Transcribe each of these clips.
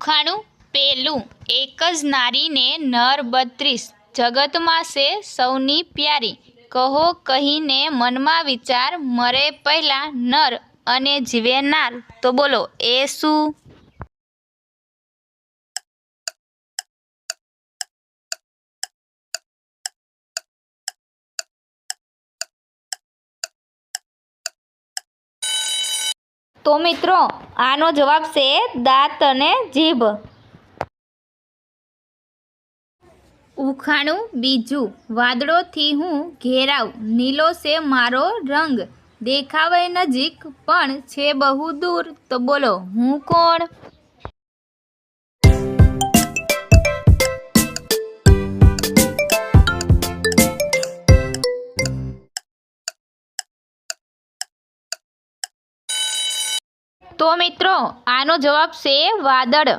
ઉખાણું પેલું એક જ નારીને નર 32 જગતમાં છે સૌની પ્યારી કહો કહીને મનમાં વિચાર મરે પહેલાં નર અને જીવે નાર તો બોલો એ શું? તો મિત્રો આનો જવાબ છે દાંત અને જીભ. ઉખાણું બીજું વાદળોથી હું ઘેરાવ નીલો છે મારો રંગ દેખાવે નજીક પણ છે બહુ દૂર તો બોલો હું કોણ? તો મિત્રો આનો જવાબ છે વાદળ.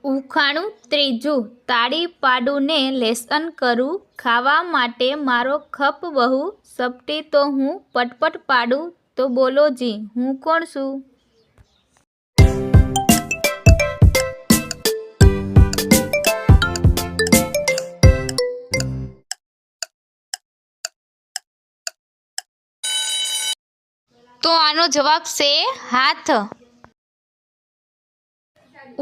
ઉખાણું ત્રીજું તાળી પાડું ને લેસન કરું ખાવા માટે મારો ખપ બહુ સપટી તો હું પટપટ પાડું તો બોલો જી હું કોણ છું? તો આનો જવાબ છે હાથ.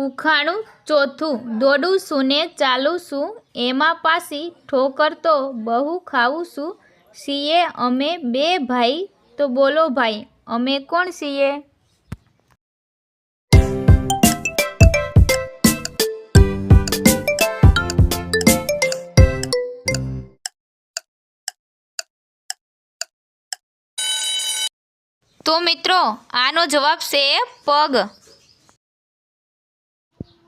ઉખાણું ચોથું દોડું છું ને ચાલું છું એમાં પાછી ઠોકર તો બહુ ખાવું છું છીએ અમે બે ભાઈ તો બોલો ભાઈ અમે કોણ છીએ? તો મિત્રો આનો જવાબ છે પગ.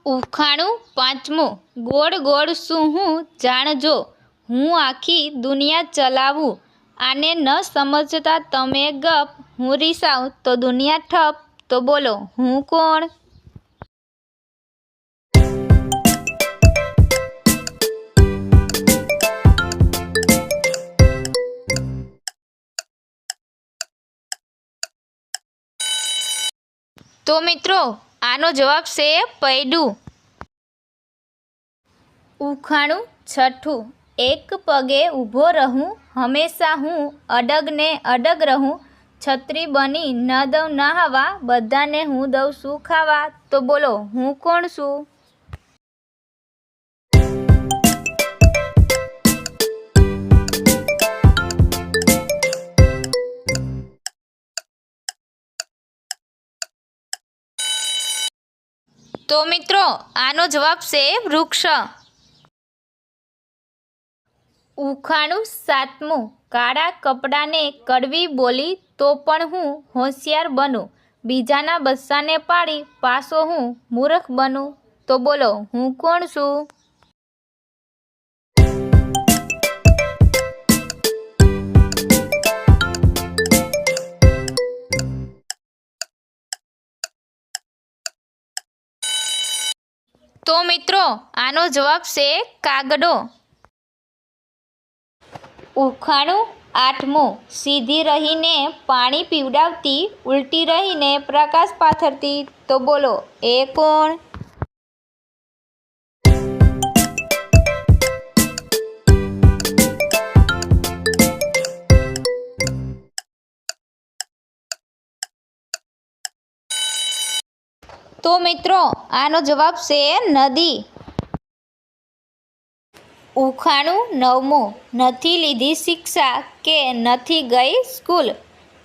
ઉખાણું પાંચમું ગોળ ગોળ શું હું જાણજો હું આખી દુનિયા ચલાવું આને ન સમજતા તમે ગપ હું રીસાવ તો દુનિયા ઠપ તો બોલો હું કોણ? તો મિત્રો આનો જવાબ છે પૈડું. ઉખાણું છઠ્ઠું એક પગે ઊભો રહું હંમેશા હું અડગ ને અડગ રહું છત્રી બની ન દઉં નહાવા બધાને હું દઉં છું ખાવા તો બોલો હું કોણ છું? તો મિત્રો આનો જવાબ છે વૃક્ષ. ઉખાણું સાતમું કાળા કપડાને કડવી બોલી તો પણ હું હોશિયાર બનું બીજાના બચ્ચાને પાડી પાછો હું મૂર્ખ બનું તો બોલો હું કોણ છું? તો મિત્રો આનો જવાબ છે કાગડો. ઉખાણું આઠમું સીધી રહીને પાણી પીવડાવતી ઉલટી રહીને પ્રકાશ પાથરતી તો બોલો એ કોણ? તો મિત્રો આનો જવાબ છે નદી. ઉખાણું નવમું નથી લીધી શિક્ષા કે નથી ગઈ સ્કૂલ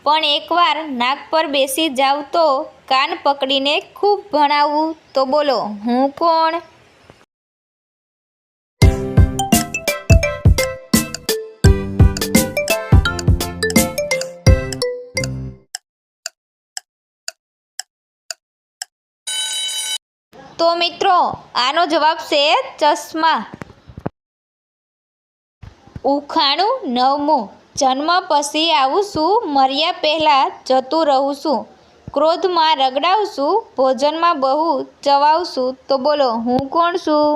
પણ એકવાર નાક પર બેસી જાવ તો કાન પકડીને ખૂબ ભણાવું તો બોલો હું કોણ? તો મિત્રો આનો જવાબ છે ચશ્મા. ઉખાણું નવમું જન્મ પછી આવું છું મર્યા પહેલાં જતું રહું છું ક્રોધમાં રગડાવું છું ભોજનમાં બહુ ચવાવું છું તો બોલો હું કોણ છું?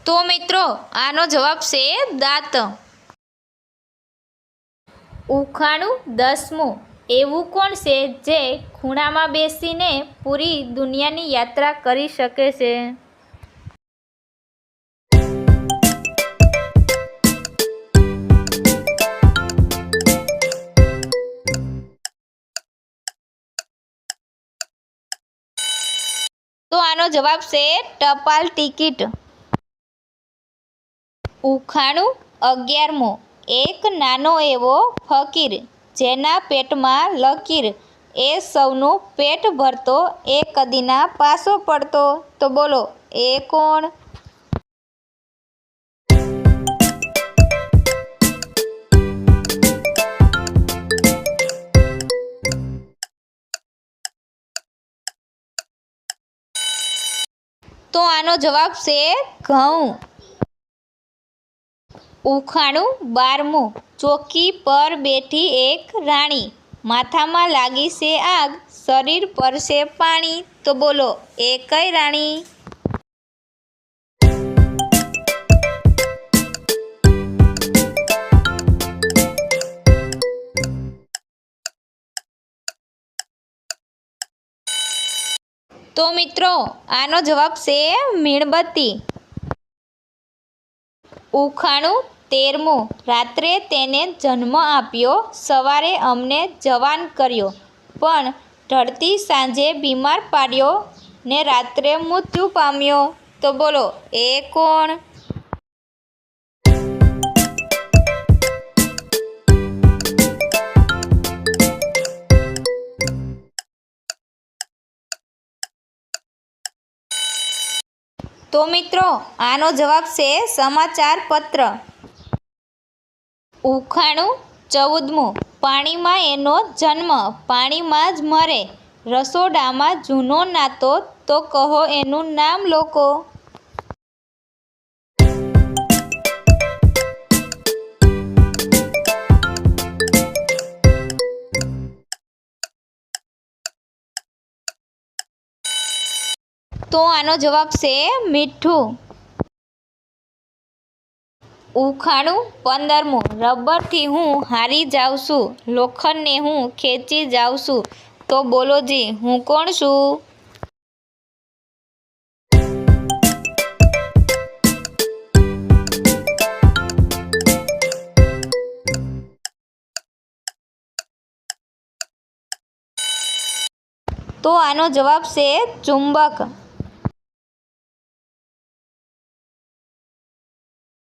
તો મિત્રો આનો જવાબ છે દાંત. ઉખાણું 10મું. એવું કોણ છે જે ખૂણામાં બેસીને પૂરી દુનિયાની યાત્રા કરી શકે છે? તો આનો જવાબ છે ટપાલ ટિકિટ. ઉખાણું 11મું. એક નાનો એવો ફકીર, જેના પેટમાં લકીર, એ સૌનું પેટ ભરતો, એ કદીના પાસો પડતો. તો બોલો એ કોણ? તો આનો જવાબ છે ઘઉં. ઉખાણું 12મું. ચોકી પર બેઠી એક રાણી, માથામાં લાગી છે આગ, શરીર પર છે પાણી. તો બોલો એ કઈ રાણી? તો મિત્રો આનો જવાબ છે મીણબત્તી. ઉખાણું 13મું. રાત્રે તેને જન્મ આપ્યો, સવારે અમને જવાન કર્યો, પણ ઢળતી સાંજે બીમાર પાડ્યો, ને રાત્રે મૃત્યુ પામ્યો. તો બોલો એ કોણ? તો મિત્રો આનો જવાબ છે સમાચાર પત્ર. ઉખાણું 14મું. પાણીમાં એનો જન્મ, પાણીમાં જ મરે, રસોડામાં જૂનો નાતો, તો કહો એનું નામ લોકો. તો આનો જવાબ છે મીઠું. ઉખાણું 15મું. રબરથી હું હારી જાઉં છું, લોખંડને હું ખેંચી જાઉં છું, તો બોલો જી હું કોણ છું? તો આનો જવાબ છે ચુંબક.